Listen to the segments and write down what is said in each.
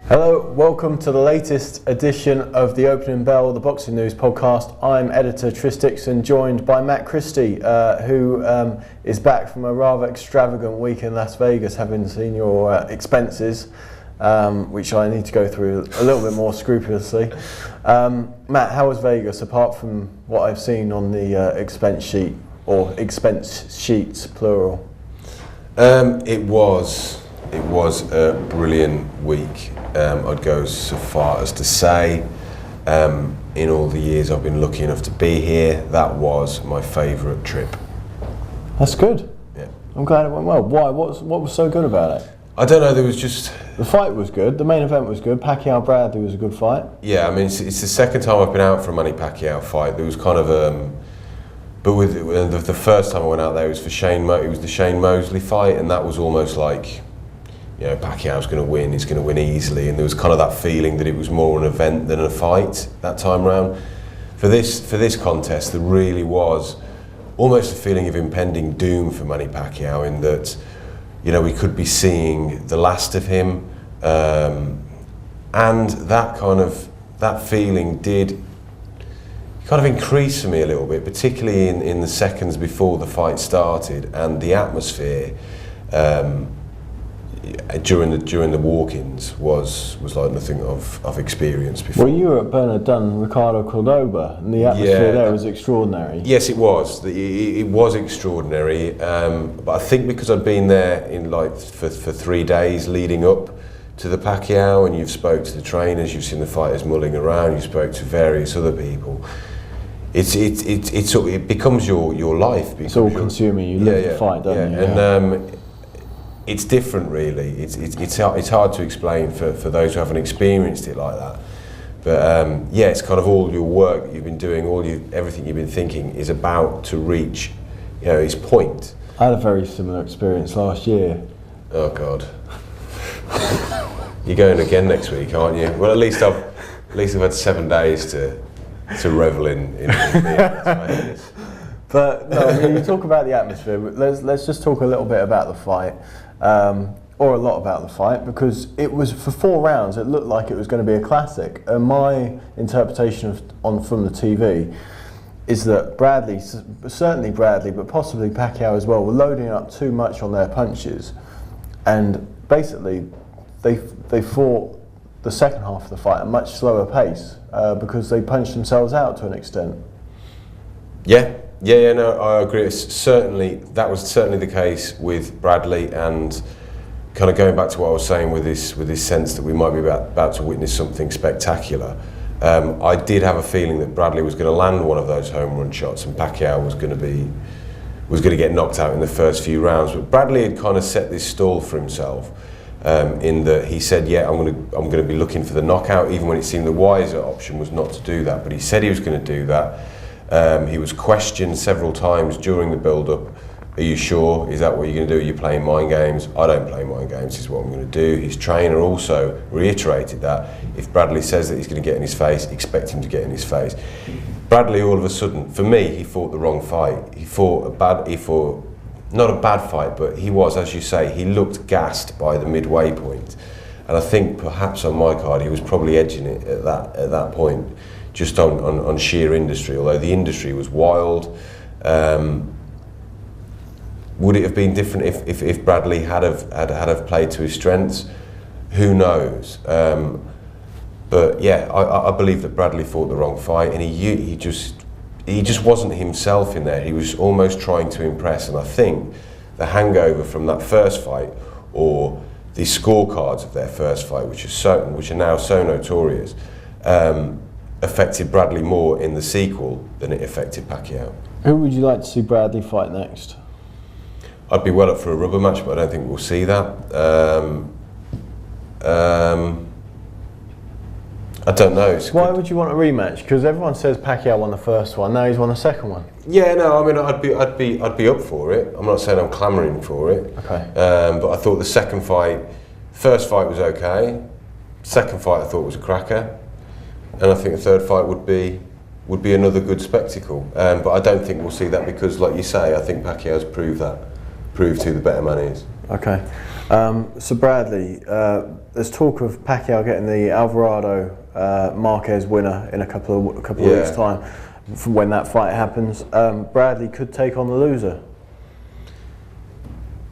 Hello, welcome to the latest edition of the Opening Bell, the Boxing News podcast. I'm editor Dixon, joined by Matt Christie, who is back from a rather extravagant week in Las Vegas, having seen your expenses, which I need to go through a little bit more scrupulously. Matt, how was Vegas, apart from what I've seen on the expense sheet, or expense sheets, plural? It was a brilliant week. I'd go so far as to say, in all the years I've been lucky enough to be here, that was my favourite trip. That's good. Yeah. I'm glad it went well. Why? What was so good about it? I don't know, there was just... The fight was good, the main event was good, Pacquiao-Bradley was a good fight. Yeah, I mean, it's the second time I've been out for a Manny Pacquiao fight. There was kind of... but with the first time I went out there, it was for it was the Shane Mosley fight, and that was almost like... You know, Pacquiao's going to win, he's going to win easily, and there was kind of that feeling that it was more an event than a fight that time round. For this contest, there really was almost a feeling of impending doom for Manny Pacquiao, in that, you know, we could be seeing the last of him, and that feeling did kind of increase for me a little bit, particularly in the seconds before the fight started, and the atmosphere. During the walk-ins was like nothing I've experienced before. Well, you were at Bernard Ricardo Cordoba, and the atmosphere there was extraordinary. Yes, it was. It was extraordinary. But I think because I'd been there for 3 days leading up to the Pacquiao, and you've spoke to the trainers, you've seen the fighters mulling around, you spoke to various other people. It becomes your life. It's all consuming. You live the fight, don't you? And it's different, really. It's hard to explain for those who haven't experienced it like that. But it's kind of all your work you've been doing, everything you've been thinking is about to reach, its point. I had a very similar experience last year. Oh God. You're going again next week, aren't you? Well, at least I've had 7 days to revel in the But no, I mean, you talk about the atmosphere, but let's just talk a little bit about the fight, or a lot about the fight, because it was, for 4 rounds, it looked like it was going to be a classic. And my interpretation from the TV is that Bradley, certainly Bradley, but possibly Pacquiao as well, were loading up too much on their punches, and basically they fought the second half of the fight at a much slower pace because they punched themselves out to an extent. Yeah, no, I agree. That was certainly the case with Bradley, and kind of going back to what I was saying with this sense that we might be about to witness something spectacular. I did have a feeling that Bradley was going to land one of those home run shots, and Pacquiao was going to get knocked out in the first few rounds. But Bradley had kind of set this stall for himself, in that he said, "Yeah, I'm going to be looking for the knockout," even when it seemed the wiser option was not to do that. But he said he was going to do that. He was questioned several times during the build-up. Are you sure? Is that what you're going to do? Are you playing mind games? I don't play mind games, this is what I'm going to do. His trainer also reiterated that. If Bradley says that he's going to get in his face, expect him to get in his face. Bradley, all of a sudden, for me, he fought the wrong fight. He fought not a bad fight, but he was, as you say, he looked gassed by the midway point. And I think perhaps on my card, he was probably edging it at that point, just on sheer industry, although the industry was wild. Would it have been different if Bradley had have played to his strengths? Who knows? But yeah, I believe that Bradley fought the wrong fight, and he just wasn't himself in there. He was almost trying to impress, and I think the hangover from that first fight, or the scorecards of their first fight, which are now so notorious, affected Bradley more in the sequel than it affected Pacquiao. Who would you like to see Bradley fight next? I'd be well up for a rubber match, but I don't think we'll see that. I don't know. Why would you want a rematch? Because everyone says Pacquiao won the first one, now he's won the second one. Yeah, no, I mean, I'd be up for it. I'm not saying I'm clamouring for it. Okay. But I thought the first fight was okay. Second fight I thought was a cracker, and I think the third fight would be another good spectacle. But I don't think we'll see that because, like you say, I think Pacquiao's proved who the better man is. Okay. So Bradley, there's talk of Pacquiao getting the Alvarado Marquez winner in a couple of weeks' time, from when that fight happens. Bradley could take on the loser.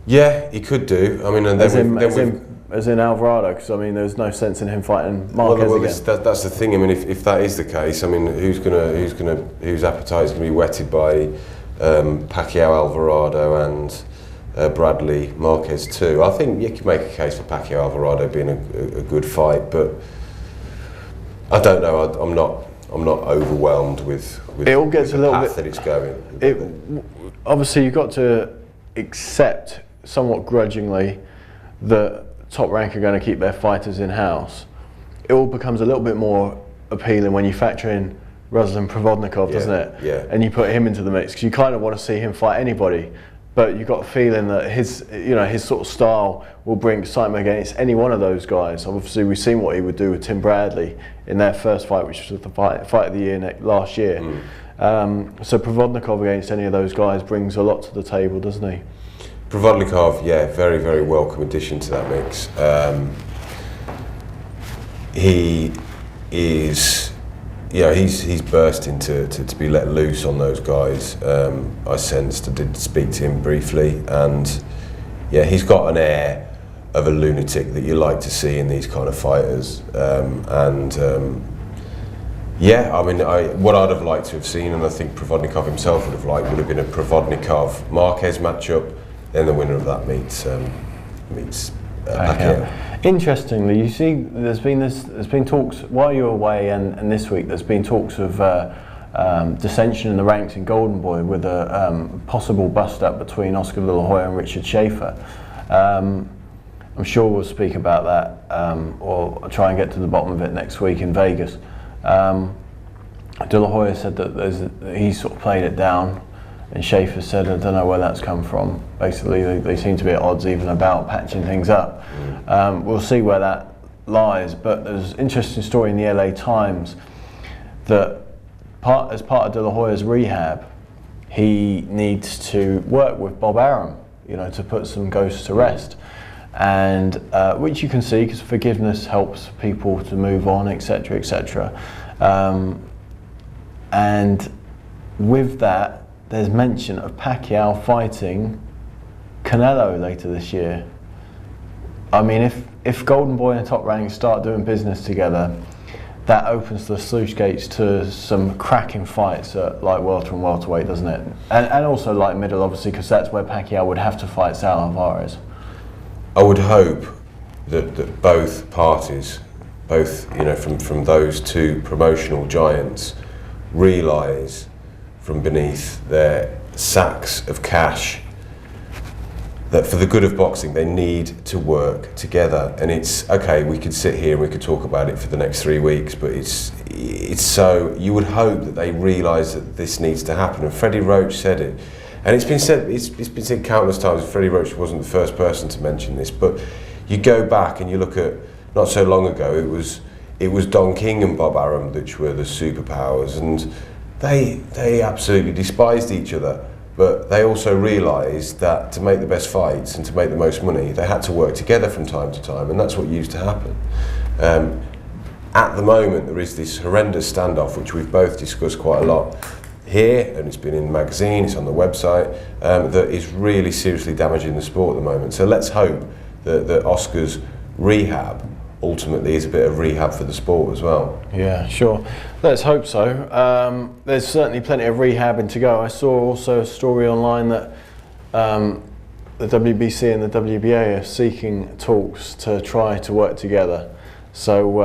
Yeah, he could do. I mean, and as in Alvarado, because I mean, there's no sense in him fighting Marquez again. That's the thing. I mean, if that is the case, I mean, whose appetite is going to be whetted by Pacquiao, Alvarado, and Bradley, Marquez too? I think you can make a case for Pacquiao, Alvarado being a good fight, but I don't know. I'm not overwhelmed with it all gets the a little path bit that it's going. Obviously, you've got to accept somewhat grudgingly that Top Rank are going to keep their fighters in-house. It all becomes a little bit more appealing when you factor in Ruslan Provodnikov, doesn't it? Yeah. And you put him into the mix, because you kind of want to see him fight anybody, but you've got a feeling that his sort of style will bring excitement against any one of those guys. Obviously, we've seen what he would do with Tim Bradley in their first fight, which was the fight of the year last year. So Provodnikov against any of those guys brings a lot to the table, doesn't he? Provodnikov, very, very welcome addition to that mix. He is, he's bursting to be let loose on those guys. I sensed, I did speak to him briefly, and he's got an air of a lunatic that you like to see in these kind of fighters. I mean, what I'd have liked to have seen, and I think Provodnikov himself would have been a Provodnikov Marquez matchup. Then the winner of that meets Pacquiao. Interestingly, you see, there's been talks while you're away, and this week there's been talks of dissension in the ranks in Golden Boy, with a possible bust-up between Oscar De La Hoya and Richard Schaefer. I'm sure we'll speak about that, or I'll try and get to the bottom of it next week in Vegas. De La Hoya said that he sort of played it down, and Schaefer said, I don't know where that's come from. Basically, they seem to be at odds even about patching things up. We'll see where that lies, but there's an interesting story in the LA Times that as part of De La Hoya's rehab, he needs to work with Bob Arum, to put some ghosts to rest. And which you can see, because forgiveness helps people to move on, etc., etc. And with that, there's mention of Pacquiao fighting Canelo later this year. I mean, if Golden Boy and Top Rank start doing business together, that opens the sluice gates to some cracking fights at light welter and welterweight, doesn't it? And also light middle, obviously, because that's where Pacquiao would have to fight Sal Alvarez. I would hope that both parties, from those two promotional giants, realise from beneath their sacks of cash that for the good of boxing they need to work together. And it's okay, we could sit here and we could talk about it for the next 3 weeks, but it's so, you would hope that they realise that this needs to happen. And Freddie Roach said it, and it's been said countless times. Freddie Roach wasn't the first person to mention this, but you go back and you look at, not so long ago, it was Don King and Bob Arum which were the superpowers, and they absolutely despised each other, but they also realised that to make the best fights and to make the most money, they had to work together from time to time, and that's what used to happen. At the moment, there is this horrendous standoff, which we've both discussed quite a lot here, and it's been in the magazine, it's on the website, that is really seriously damaging the sport at the moment. So let's hope that Oscar's rehab ultimately is a bit of rehab for the sport as well. Yeah, sure. Let's hope so. There's certainly plenty of rehabbing to go. I saw also a story online that the WBC and the WBA are seeking talks to try to work together. So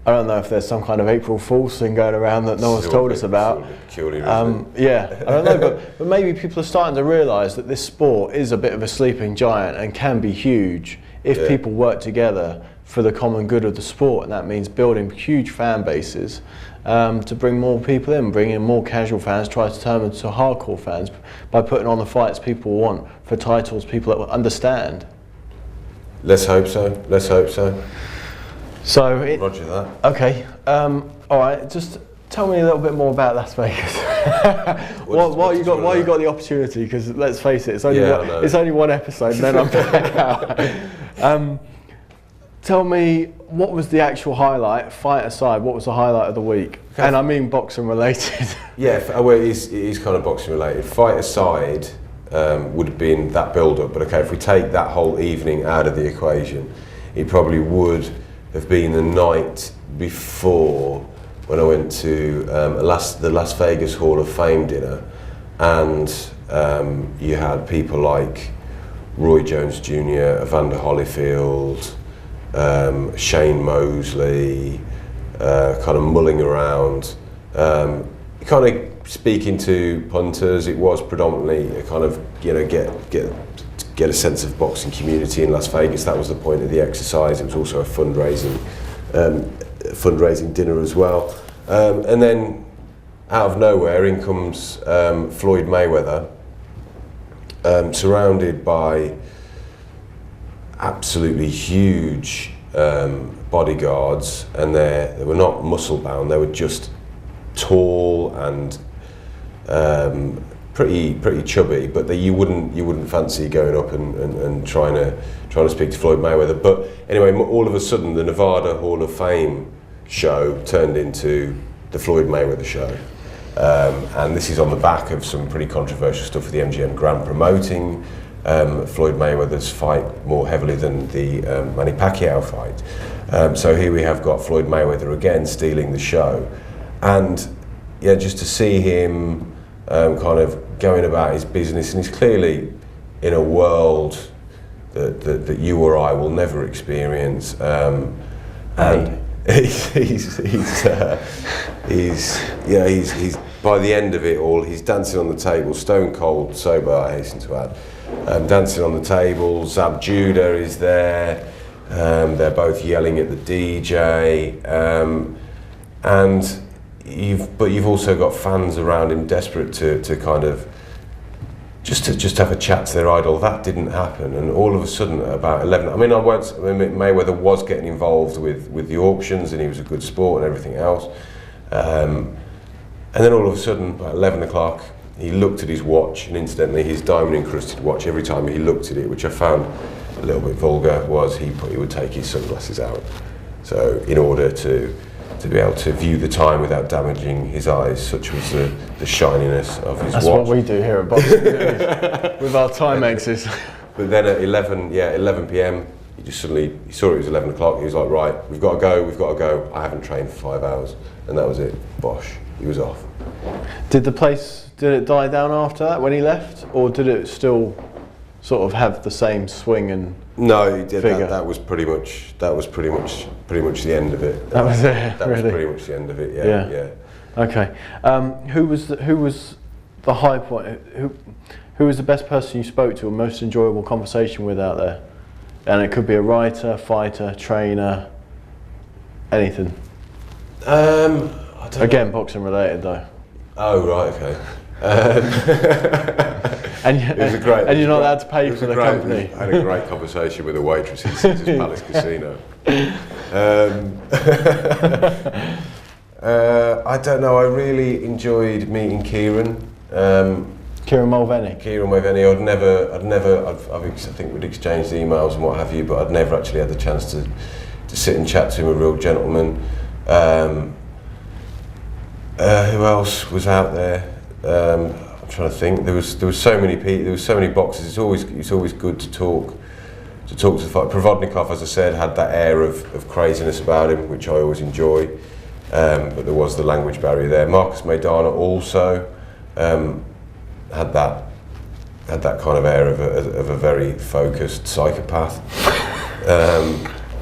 I don't know if there's some kind of April Fool's thing going around that no one's told us about. Yeah, I don't know, but maybe people are starting to realise that this sport is a bit of a sleeping giant and can be huge if people work together for the common good of the sport, and that means building huge fan bases to bring more people in, bring in more casual fans, try to turn them to hardcore fans by putting on the fights people want for titles people that will understand. Let's hope so. Let's hope so. So Roger that. Okay. All right. Just tell me a little bit more about Las Vegas. While you got the opportunity, because let's face it, it's only one episode, and then I'm back out. Tell me, what was the actual highlight? Fight aside, what was the highlight of the week? Okay. And I mean boxing related. Yeah, well, it is kind of boxing related. Fight aside would have been that build-up, but okay, if we take that whole evening out of the equation, it probably would have been the night before when I went to the Las Vegas Hall of Fame dinner, and you had people like Roy Jones Jr., Evander Holyfield, Shane Mosley, kind of mulling around, kind of speaking to punters. It was predominantly a kind of, you know, get a sense of boxing community in Las Vegas. That was the point of the exercise. It was also a fundraising dinner as well. And then out of nowhere in comes Floyd Mayweather, surrounded by absolutely huge bodyguards, and they were not muscle bound, they were just tall and pretty chubby, but you wouldn't fancy going up and trying to speak to Floyd Mayweather. But anyway, all of a sudden the Nevada Hall of Fame show turned into the Floyd Mayweather show, and this is on the back of some pretty controversial stuff with the MGM Grand promoting Floyd Mayweather's fight more heavily than the Manny Pacquiao fight. So here we have got Floyd Mayweather again stealing the show, and yeah, just to see him kind of going about his business, and he's clearly in a world that you or I will never experience, and he's by the end of it all, he's dancing on the table, stone cold sober, I hasten to add, dancing on the table. Zab Judah is there, they're both yelling at the DJ, and you've also got fans around him desperate to kind of just have a chat to their idol. That didn't happen, and all of a sudden about 11, Mayweather was getting involved with the auctions, and he was a good sport and everything else, and then all of a sudden about 11 o'clock he looked at his watch, and incidentally his diamond encrusted watch, every time he looked at it, which I found a little bit vulgar, was he would take his sunglasses out, so in order to be able to view the time without damaging his eyes, such was the shininess of his watch. That's what we do here at boxing with our Timexes. But then at 11 p.m, he saw it was 11 o'clock, he was like, right, we've got to go, I haven't trained for 5 hours, and that was it, bosh, he was off. Did it die down after that when he left, or did it still sort of have the same swing and No, he did that. That was pretty much the end of it. That was it. That really? was pretty much the end of it. Yeah. Okay. Who was the high point? Who was the best person you spoke to, or most enjoyable conversation with out there? And it could be a writer, fighter, trainer, anything. Again, boxing related though. Oh right, okay. And you're not allowed to pay for the company. I had a great conversation with a waitress in Caesar's Palace Casino. I don't know. I really enjoyed meeting Kieran. Kieran Mulvaney. I think we'd exchanged emails and what have you, but I'd never actually had the chance to sit and chat to him. A real gentleman. Who else was out there? I'm trying to think. There was so many people. There was so many boxes. It's always good to talk to the fight. Provodnikov, as I said, had that air of craziness about him, which I always enjoy. But there was the language barrier there. Marcus Maidana also had that kind of air of a very focused psychopath.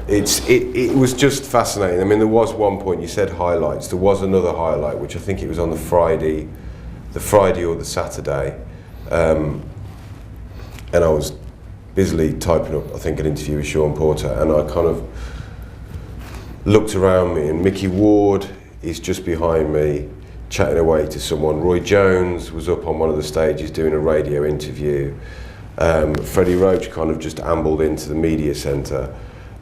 It was just fascinating. I mean, there was one point, you said highlights. There was another highlight, which I think it was on the Friday or the Saturday, and I was busily typing up, I think, an interview with Sean Porter, and I kind of looked around me, and Mickey Ward is just behind me, chatting away to someone. Roy Jones was up on one of the stages doing a radio interview. Freddie Roach kind of just ambled into the media centre,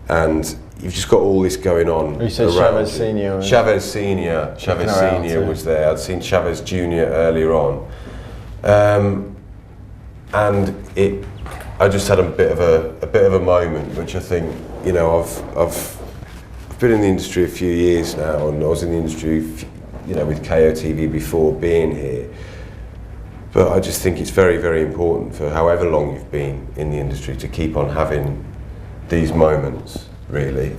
and you've just got all this going on. You said Chavez Senior. Chavez Senior was there. I'd seen Chavez Junior earlier on, and I just had a bit of a moment, which I think, you know, I've been in the industry a few years now, and I was in the industry, you know, with KO TV before being here. But I just think it's very, very important for however long you've been in the industry to keep on having these moments, really,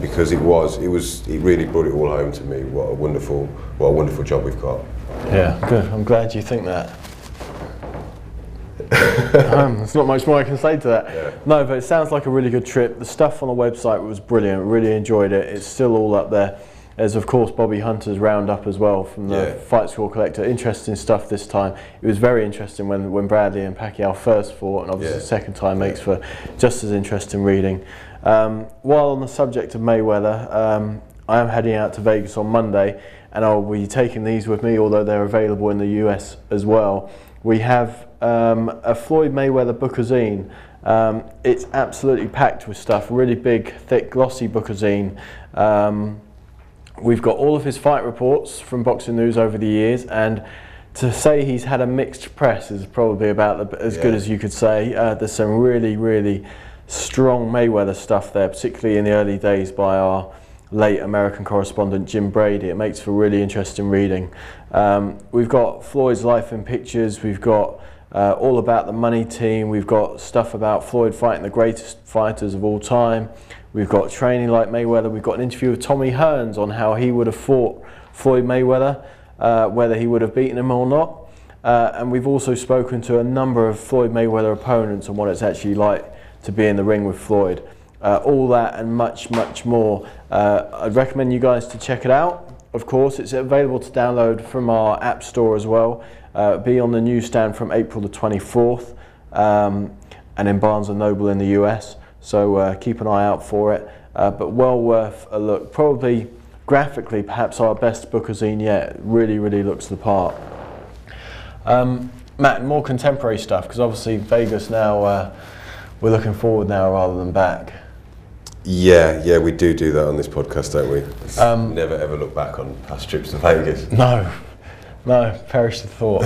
because it really brought it all home to me. What a wonderful job we've got. Yeah, good. I'm glad you think that. There's not much more I can say to that. Yeah. No, but it sounds like a really good trip. The stuff on the website was brilliant. Really enjoyed it. It's still all up there. There's of course Bobby Hunter's roundup as well from the Fight Score Collector. Interesting stuff this time. It was very interesting when Bradley and Pacquiao first fought, and obviously the second time makes for just as interesting reading. While on the subject of Mayweather, I am heading out to Vegas on Monday, and I'll be taking these with me, although they're available in the US as well. We have a Floyd Mayweather bookazine. It's absolutely packed with stuff, really big, thick, glossy bookazine. We've got all of his fight reports from Boxing News over the years, and to say he's had a mixed press is probably about as good as you could say. There's some really, really strong Mayweather stuff there, particularly in the early days by our late American correspondent Jim Brady. It makes for really interesting reading. We've got Floyd's life in pictures, we've got all about the money team, we've got stuff about Floyd fighting the greatest fighters of all time, we've got training like Mayweather, we've got an interview with Tommy Hearns on how he would have fought Floyd Mayweather, whether he would have beaten him or not, and we've also spoken to a number of Floyd Mayweather opponents on what it's actually like to be in the ring with Floyd. All that and much, much more. I'd recommend you guys to check it out. Of course, it's available to download from our app store as well. Be on the newsstand from April the 24th, and in Barnes & Noble in the US. So keep an eye out for it. But well worth a look. Probably graphically, perhaps our best bookazine yet. It really, really looks the part. Matt, more contemporary stuff, because obviously Vegas now, we're looking forward now rather than back. Yeah, we do that on this podcast, don't we? Never ever look back on past trips to Vegas. No, perish the thought.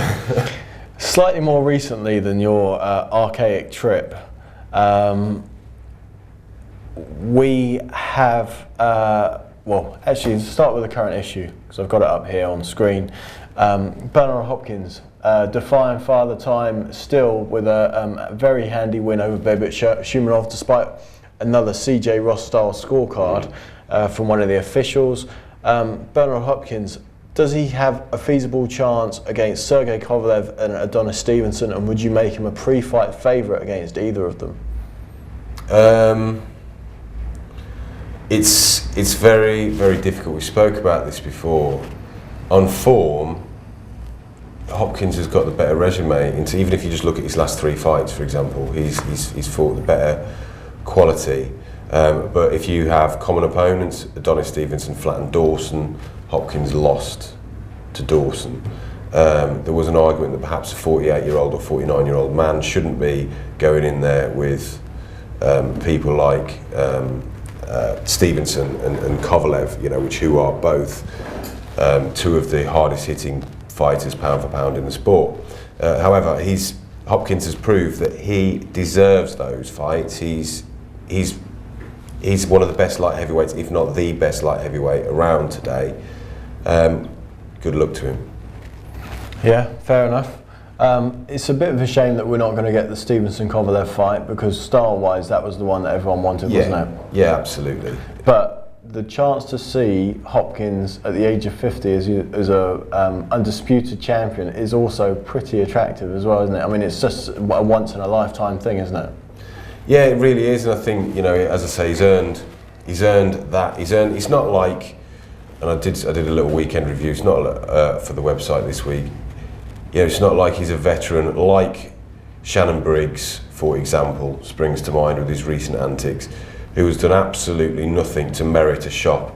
Slightly more recently than your archaic trip, we have, well, actually, let's start with the current issue, because I've got it up here on screen. Bernard Hopkins, defying Father Time, still with a very handy win over Beibut Shumenov, despite another CJ Ross style scorecard from one of the officials. Bernard Hopkins, does he have a feasible chance against Sergey Kovalev and Adonis Stevenson, and would you make him a pre-fight favourite against either of them? It's very, very difficult. We spoke about this before. On form, Hopkins has got the better resume. Even if you just look at his last 3 fights, for example, he's fought the better quality. But if you have common opponents, Adonis Stevenson flattened Dawson, Hopkins lost to Dawson. There was an argument that perhaps a 48-year-old or 49-year-old man shouldn't be going in there with people like Stevenson and Kovalev, you know, who are both two of the hardest hitting fighters pound for pound in the sport. However, Hopkins has proved that he deserves those fights. He's one of the best light heavyweights, if not the best light heavyweight around today. Good luck to him. Yeah, fair enough. It's a bit of a shame that we're not going to get the Stevenson-Kovalev fight, because style-wise that was the one that everyone wanted, wasn't it? Yeah, absolutely. But the chance to see Hopkins at the age of 50 as a undisputed champion is also pretty attractive as well, isn't it? I mean, it's just a once-in-a-lifetime thing, isn't it? Yeah, it really is, and I think, you know, as I say, he's earned that. It's not like, and I did a little weekend review. It's not for the website this week. You know, it's not like he's a veteran like Shannon Briggs, for example, springs to mind with his recent antics, who has done absolutely nothing to merit a shot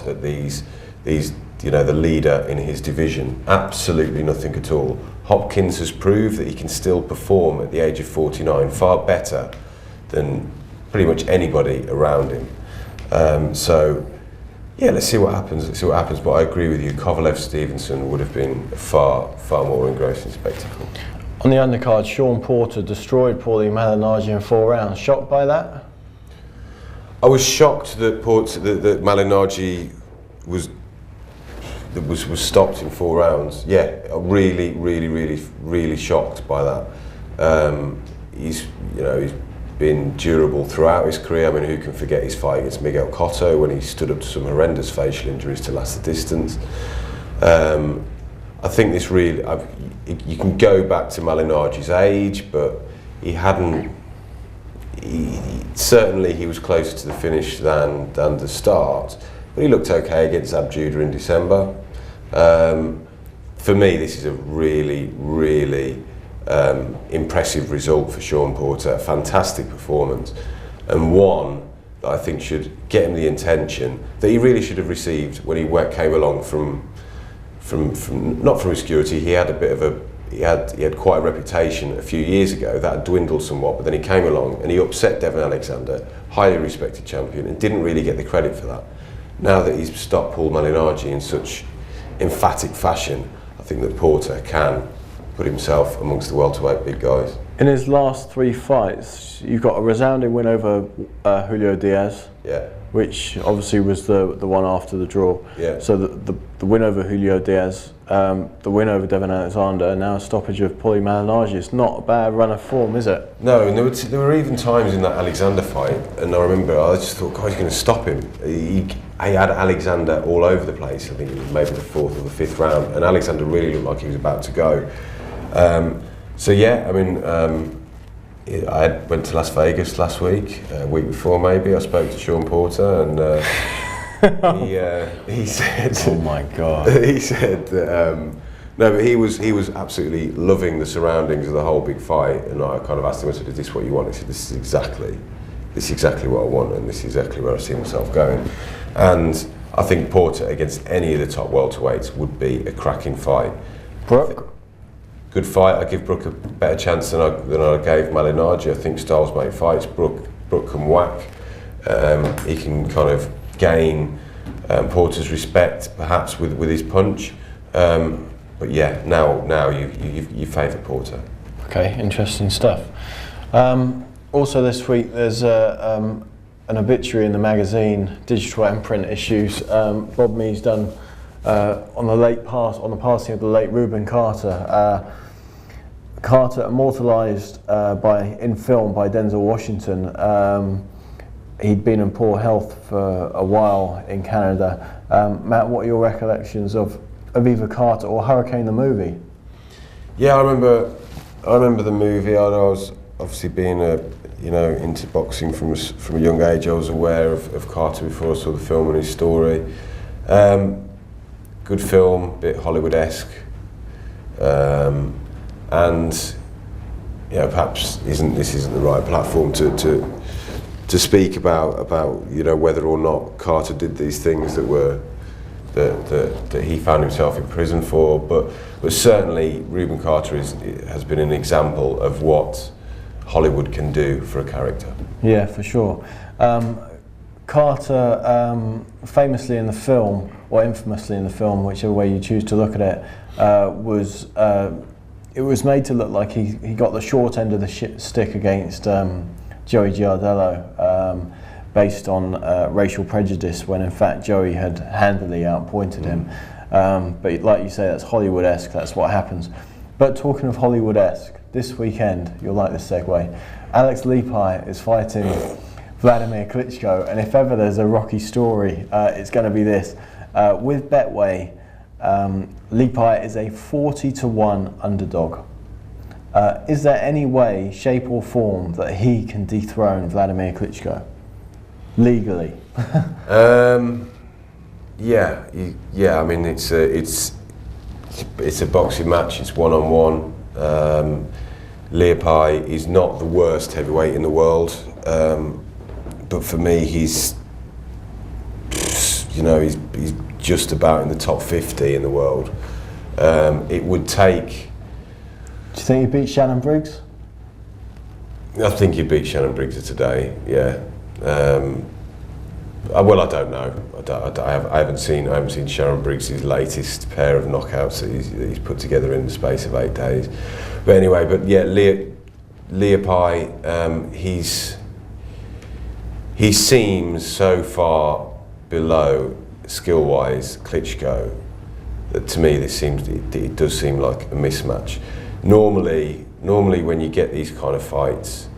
at these, you know, the leader in his division. Absolutely nothing at all. Hopkins has proved that he can still perform at the age of 49 far better than pretty much anybody around him. So yeah, let's see what happens. But I agree with you. Kovalev-Stevenson would have been a far more engrossing spectacle. On the undercard, Sean Porter destroyed Paulie Malignaggi in 4 rounds. Shocked by that? I was shocked that that Malignaggi was stopped in 4 rounds. Yeah, really shocked by that. He's been durable throughout his career. I mean, who can forget his fight against Miguel Cotto when he stood up to some horrendous facial injuries to last the distance. I think this really, you can go back to Malignaggi's age, but certainly he was closer to the finish than the start, but he looked okay against Abjuda in December. For me, this is a really impressive result for Sean Porter, a fantastic performance, and one that I think should get him the attention that he really should have received when he came along from not from obscurity. He had a bit of he had quite a reputation a few years ago that had dwindled somewhat, but then he came along and he upset Devon Alexander, highly respected champion, and didn't really get the credit for that. Now that he's stopped Paul Malignaggi in such emphatic fashion, I think that Porter can put himself amongst the welterweight big guys. In his last 3 fights, you've got a resounding win over Julio Diaz, which obviously was the one after the draw. Yeah. So the win over Julio Diaz, the win over Devon Alexander, and now a stoppage of Paulie Malignaggi. It's not a bad run of form, is it? No, and there were even times in that Alexander fight, and I remember I just thought, God, he's going to stop him. He had Alexander all over the place. I think it was maybe the 4th or the 5th round, and Alexander really looked like he was about to go. So yeah, I mean, I went to Las Vegas last week, a week before maybe. I spoke to Sean Porter, and he said, "Oh my God!" He said that no, but he was absolutely loving the surroundings of the whole big fight. And I kind of asked him, I said, "Is this what you want?" He said, "This is exactly what I want, and this is exactly where I see myself going." And I think Porter against any of the top welterweights would be a cracking fight. Brooke? Good fight. I give Brooke a better chance than I gave Malignaggi. I think styles make fights. Brooke can whack. He can kind of gain Porter's respect, perhaps with his punch. But yeah, now you favour Porter. Okay, interesting stuff. Also this week, there's an obituary in the magazine, Digital Imprint Issues. Bob Mee's done on the passing of the late Rubin Carter. Carter immortalised in film by Denzel Washington. He'd been in poor health for a while in Canada. Matt, what are your recollections of either Carter or Hurricane the movie? Yeah, I remember the movie. I was obviously being into boxing from a young age. I was aware of Carter before I saw the film and his story. Good film, bit Hollywood-esque. And perhaps this isn't the right platform to speak about whether or not Carter did these things that he found himself in prison for, but certainly Rubin Carter has been an example of what Hollywood can do for a character. Yeah, for sure. Carter, famously in the film, or infamously in the film, whichever way you choose to look at it, it was made to look like he got the short end of the stick against Joey Giardello, based on racial prejudice, when in fact Joey had handily outpointed him. But like you say, that's Hollywood-esque, that's what happens. But talking of Hollywood-esque, this weekend, you'll like this segue, Alex Leapai is fighting Wladimir Klitschko, and if ever there's a rocky story, it's going to be this. With Betway, Leapai is a 40-1 underdog. Is there any way, shape or form that he can dethrone Wladimir Klitschko legally? Yeah. I mean, it's a boxing match. It's one-on-one. Leapai is not the worst heavyweight in the world, but for me, he's just about in the top 50 in the world. It would take. Do you think he beat Shannon Briggs? I think he beat Shannon Briggs today. Yeah. Well, I don't know. I haven't seen Sharon Briggs' latest pair of knockouts that he's put together in the space of 8 days. But anyway, Leapai, he seems so far below skill-wise Klitschko that to me it does seem like a mismatch. Normally when you get these kind of fights,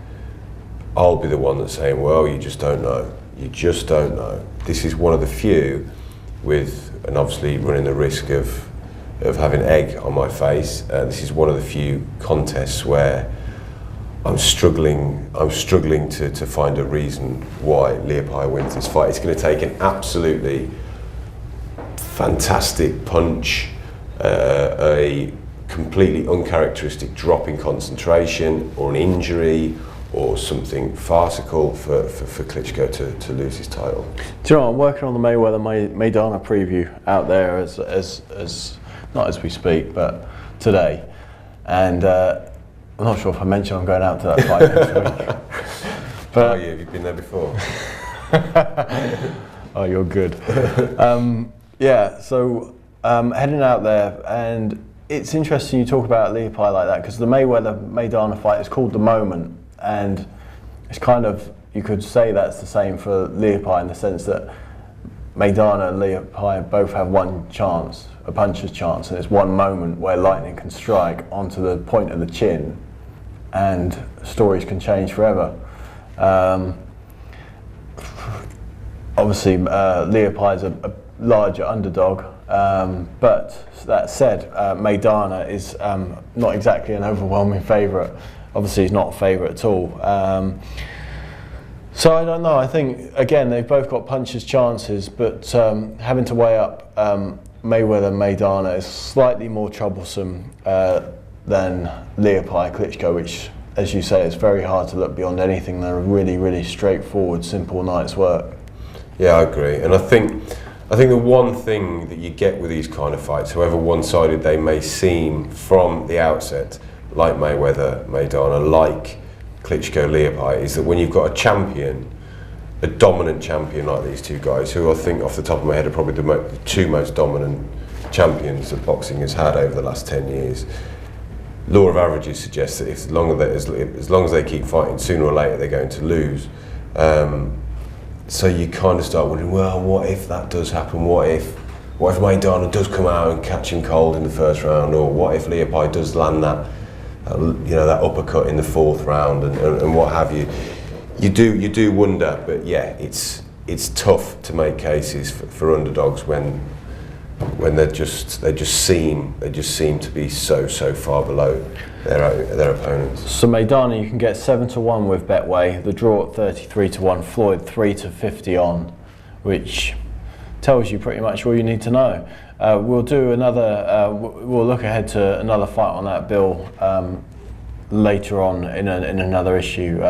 I'll be the one that's saying, well, you just don't know. You just don't know. This is one of the few and obviously running the risk of having egg on my face. This is one of the few contests where I'm struggling to find a reason why Leapai wins this fight. It's going to take an absolutely fantastic punch, a completely uncharacteristic drop in concentration, or an injury, or something farcical for Klitschko to lose his title. Do you know, I'm working on the Mayweather-Maidana preview out there as not as we speak, but today. And I'm not sure if I mentioned I'm going out to that fight next week. But, have you been there before? Oh, you're good. Yeah, so heading out there, and it's interesting you talk about Leapai like that, because the Mayweather-Maidana fight is called The Moment. And it's kind of, you could say that's the same for Leapai in the sense that Maidana and Leapai both have one chance, a puncher's chance, and it's one moment where lightning can strike onto the point of the chin and stories can change forever. Obviously, Leapai is a larger underdog, but that said, Maidana is not exactly an overwhelming favourite. Obviously, he's not a favourite at all. So I don't know. I think again they've both got puncher's chances, but having to weigh up Mayweather and Maidana is slightly more troublesome than Leapai Klitschko, which, as you say, is very hard to look beyond anything than a really straightforward, simple night's work. Yeah, I agree, and I think the one thing that you get with these kind of fights, however one-sided they may seem from the outset, like Mayweather, Maidana, like Klitschko, Leapai, is that when you've got a champion, a dominant champion like these two guys, who I think off the top of my head are probably the two most dominant champions that boxing has had over the last 10 years, law of averages suggests that as long as they keep fighting, sooner or later they're going to lose. So you kind of start wondering, well, what if that does happen? What if Maidana does come out and catch him cold in the first round, or what if Leapai does land that uppercut in the fourth round and what have you? You do wonder, but yeah, it's tough to make cases for underdogs when they just seem to be so far below their opponents. So Maidana, you can get 7-1 with Betway, the draw at 33-1, Floyd 3-50 on, which tells you pretty much all you need to know. We'll do another. We'll look ahead to another fight on that bill later on in another issue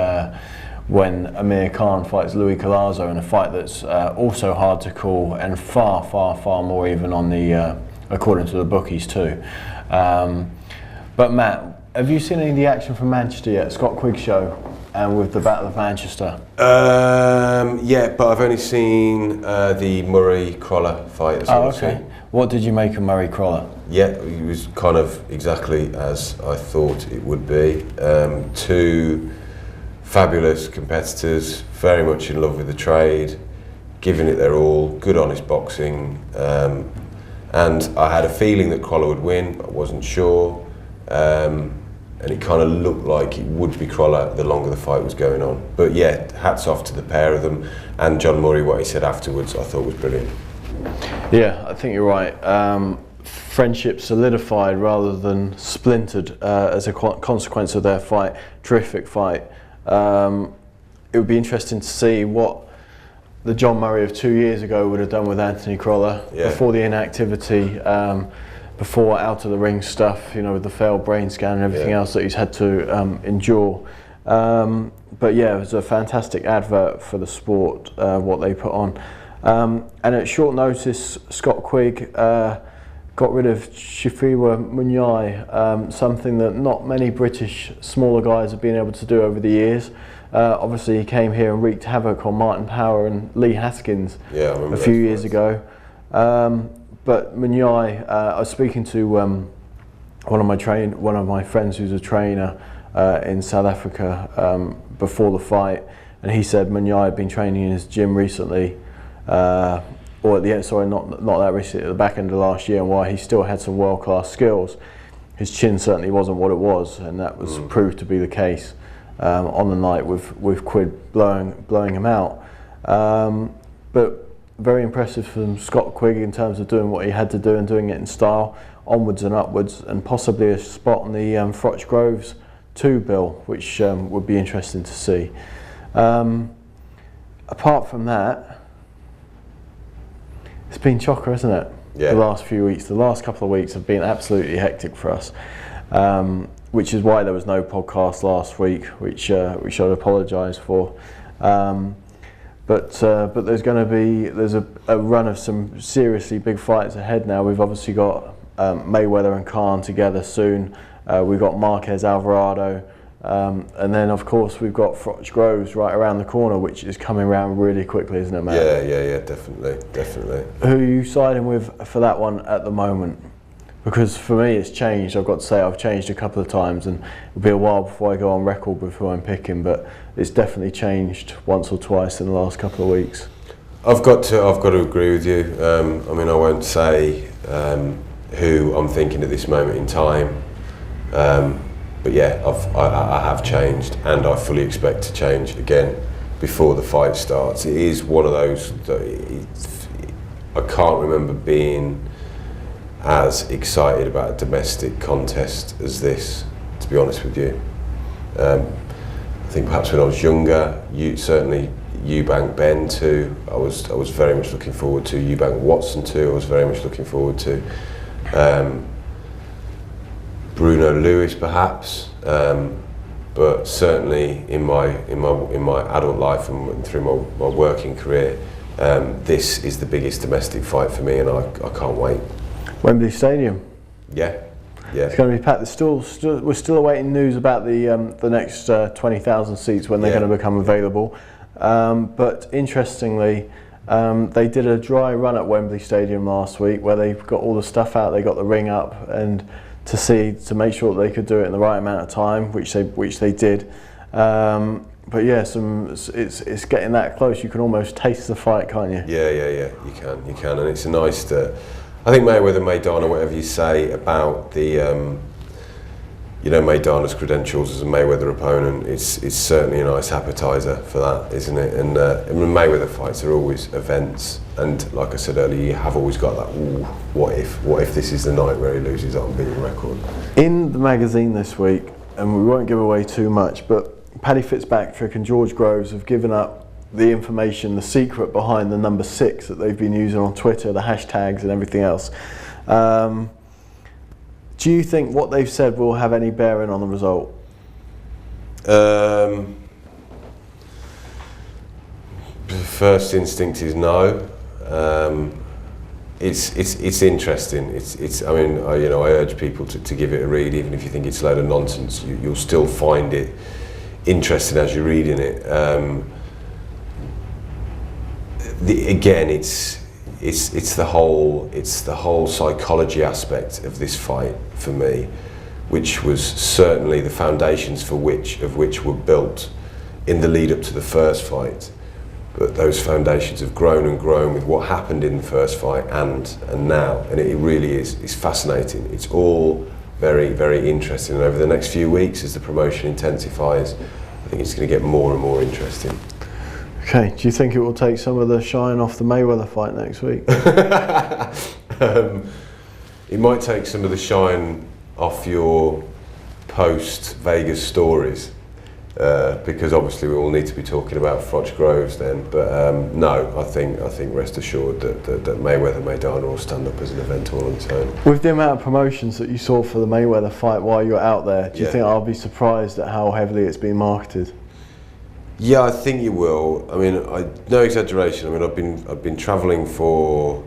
when Amir Khan fights Louis Collazo in a fight that's also hard to call and far more even on the according to the bookies too. But Matt, have you seen any of the action from Manchester yet? Scott Quigg show and with the Battle of Manchester. Yeah, but I've only seen the Murray-Crolla fight as well. Oh, okay. What did you make of Murray-Crolla? Yeah, he was kind of exactly as I thought it would be. Two fabulous competitors, very much in love with the trade, giving it their all, good honest boxing. And I had a feeling that Crolla would win, but I wasn't sure. And it kind of looked like it would be Crolla the longer the fight was going on. But yeah, hats off to the pair of them. And John Murray, what he said afterwards, I thought was brilliant. Yeah, I think you're right. Friendship solidified rather than splintered as a consequence of their fight. Terrific fight. It would be interesting to see what the John Murray of 2 years ago would have done with Anthony Crolla before the inactivity, before out of the ring stuff, you know, with the failed brain scan and everything else that he's had to endure. But yeah, it was a fantastic advert for the sport, what they put on. And at short notice, Scott Quigg got rid of Shifiwa Munyai, something that not many British smaller guys have been able to do over the years. Obviously he came here and wreaked havoc on Martin Power and Lee Haskins a few years ago. But Munyai, I was speaking to one of my friends who's a trainer in South Africa before the fight, and he said Munyai had been training in his gym recently, or at the end, sorry, not that recently, at the back end of last year, and while he still had some world-class skills, his chin certainly wasn't what it was, and that was proved to be the case on the night with Quigg blowing him out. But very impressive from Scott Quigg in terms of doing what he had to do and doing it in style, onwards and upwards, and possibly a spot on the Froch Groves 2 bill, which would be interesting to see. Apart from that, it's been chocker, isn't it? Yeah. The last few weeks, the last couple of weeks have been absolutely hectic for us, which is why there was no podcast last week, which I'd apologise for. But there's a run of some seriously big fights ahead now. We've obviously got Mayweather and Khan together soon. We've got Marquez Alvarado, and then of course we've got Froch Groves right around the corner, which is coming around really quickly, isn't it, Matt? Yeah, definitely. Who are you siding with for that one at the moment? Because for me it's changed. I've got to say I've changed a couple of times, and it'll be a while before I go on record with who I'm picking, but it's definitely changed once or twice in the last couple of weeks. I've got to agree with you. I mean, I won't say who I'm thinking at this moment in time, but yeah, I have changed, and I fully expect to change again before the fight starts. It is one of those that I can't remember being as excited about a domestic contest as this, to be honest with you. I think perhaps when I was younger, certainly Eubank Ben 2, I was very much looking forward to. Eubank Watson 2, I was very much looking forward to. Bruno Lewis perhaps, but certainly in my adult life and through my working career, this is the biggest domestic fight for me, and I can't wait. Wembley Stadium. Yeah. It's going to be packed. We're still awaiting news about the next 20,000 seats when they're going to become available. But interestingly, they did a dry run at Wembley Stadium last week where they got all the stuff out. They got the ring up and to make sure that they could do it in the right amount of time, which they did. But yeah, it's getting that close. You can almost taste the fight, can't you? Yeah. You can, and it's a nice. I think Mayweather, Maidana, whatever you say about the, Maidana's credentials as a Mayweather opponent, it's certainly a nice appetizer for that, isn't it? And Mayweather fights are always events, and like I said earlier, you have always got that, ooh, what if this is the night where he loses that unbeaten record? In the magazine this week, and we won't give away too much, but Paddy Fitzpatrick and George Groves have given up the information, the secret behind the number 6 that they've been using on Twitter, the hashtags and everything else. Do you think what they've said will have any bearing on the result? First instinct is no. It's interesting. I mean, I urge people to give it a read, even if you think it's a load of nonsense. You'll still find it interesting as you're reading it. Again, it's the whole psychology aspect of this fight for me, which was certainly the foundations of which were built in the lead up to the first fight. But those foundations have grown and grown with what happened in the first fight and now, and it really is fascinating. It's all very, very interesting, and over the next few weeks, as the promotion intensifies, I think it's going to get more and more interesting. Okay, do you think it will take some of the shine off the Mayweather fight next week? It might take some of the shine off your post-Vegas stories, because obviously we all need to be talking about Froch Groves then. But no, I think rest assured that Mayweather Maidana will stand up as an event all on its own. With the amount of promotions that you saw for the Mayweather fight while you were out there, do you think I'll be surprised at how heavily it's been marketed? Yeah, I think you will. I mean, no exaggeration. I mean, I've been travelling for,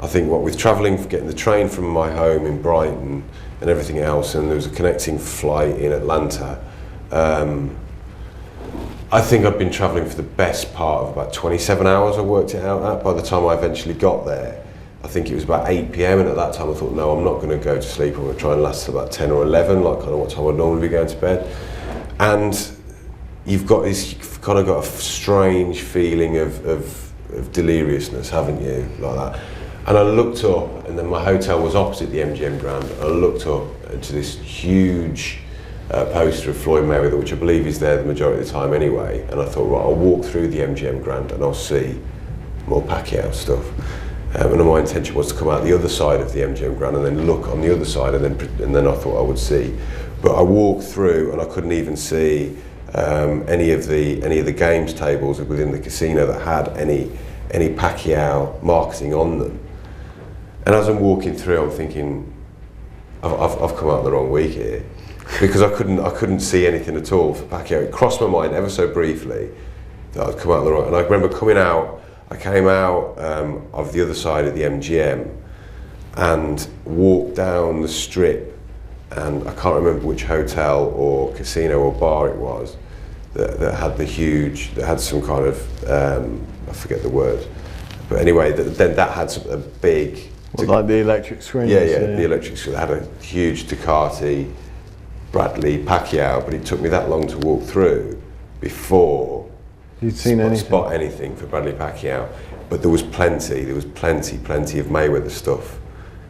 I think with travelling, getting the train from my home in Brighton and everything else, and there was a connecting flight in Atlanta. I think I'd been travelling for the best part of about 27 hours. I worked it out at. By the time I eventually got there, I think it was about 8 p.m. and at that time I thought, no, I'm not going to go to sleep. I'm going to try and last till about 10 or 11, like kind of what time I'd normally be going to bed. And you've kind of got a strange feeling of deliriousness, haven't you, like that. And I looked up, and then my hotel was opposite the MGM Grand. I looked up into this huge poster of Floyd Mayweather, which I believe is there the majority of the time anyway. And I thought, right, I'll walk through the MGM Grand and I'll see more Pacquiao stuff. And my intention was to come out the other side of the MGM Grand and then look on the other side, and then I thought I would see. But I walked through and I couldn't even see any of the games tables within the casino that had any Pacquiao marketing on them. And as I'm walking through, I'm thinking, I've come out the wrong week here, because I couldn't see anything at all for Pacquiao. It crossed my mind ever so briefly that I'd come out the wrong. And I remember coming out. I came out of the other side of the MGM and walked down the strip, and I can't remember which hotel or casino or bar it was that had some kind of I forget the word, but anyway, then that had a big. Like the electric screen? Yeah, the electric screen. It had a huge Ducati, Bradley, Pacquiao, but it took me that long to walk through before you'd seen spot anything for Bradley Pacquiao. But there was plenty of Mayweather stuff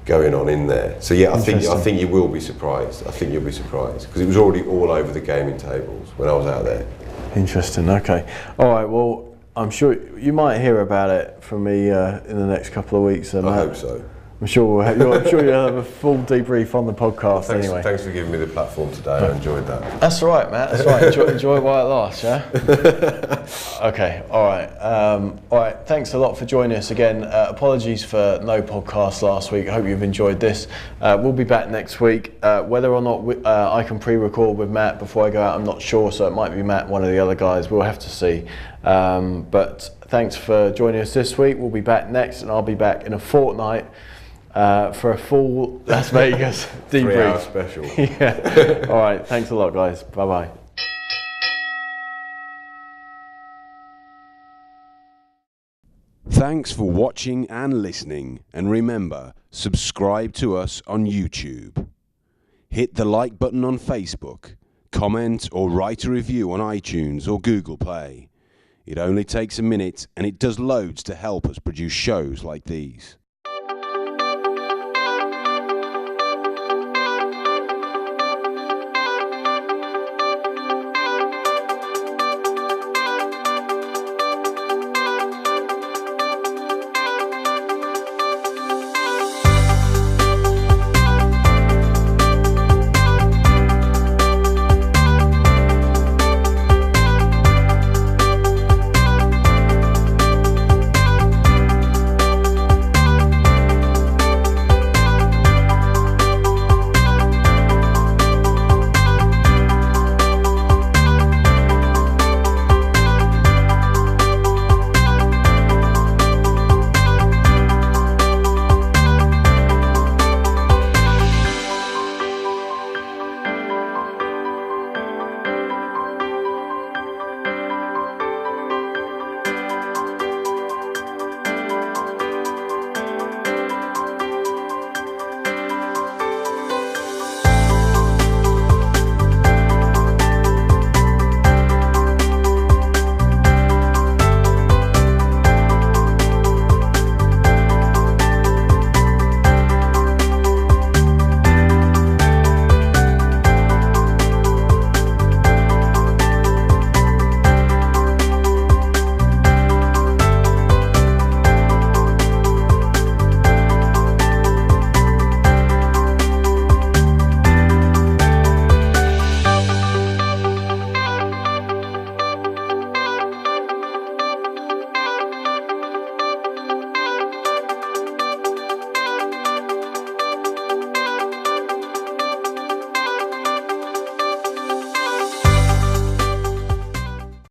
going on in there. So yeah, I think you will be surprised. I think you'll be surprised, because it was already all over the gaming tables when I was out there. Interesting, okay. All right, well, I'm sure you might hear about it from me in the next couple of weeks. I hope so. I'm sure you'll have a full debrief on the podcast. Anyway. Thanks for giving me the platform today. I enjoyed that. That's all right, Matt. That's right. Enjoy it while it lasts, yeah? Okay, all right. All right, thanks a lot for joining us again. Apologies for no podcast last week. I hope you've enjoyed this. We'll be back next week. Whether or not I can pre-record with Matt before I go out, I'm not sure, so it might be Matt, one of the other guys. We'll have to see. But thanks for joining us this week. We'll be back next, and I'll be back in a fortnight for a full Las Vegas debrief. 3-hour special. Yeah. All right. Thanks a lot, guys. Bye-bye. Thanks for watching and listening. And remember, subscribe to us on YouTube. Hit the like button on Facebook. Comment or write a review on iTunes or Google Play. It only takes a minute, and it does loads to help us produce shows like these.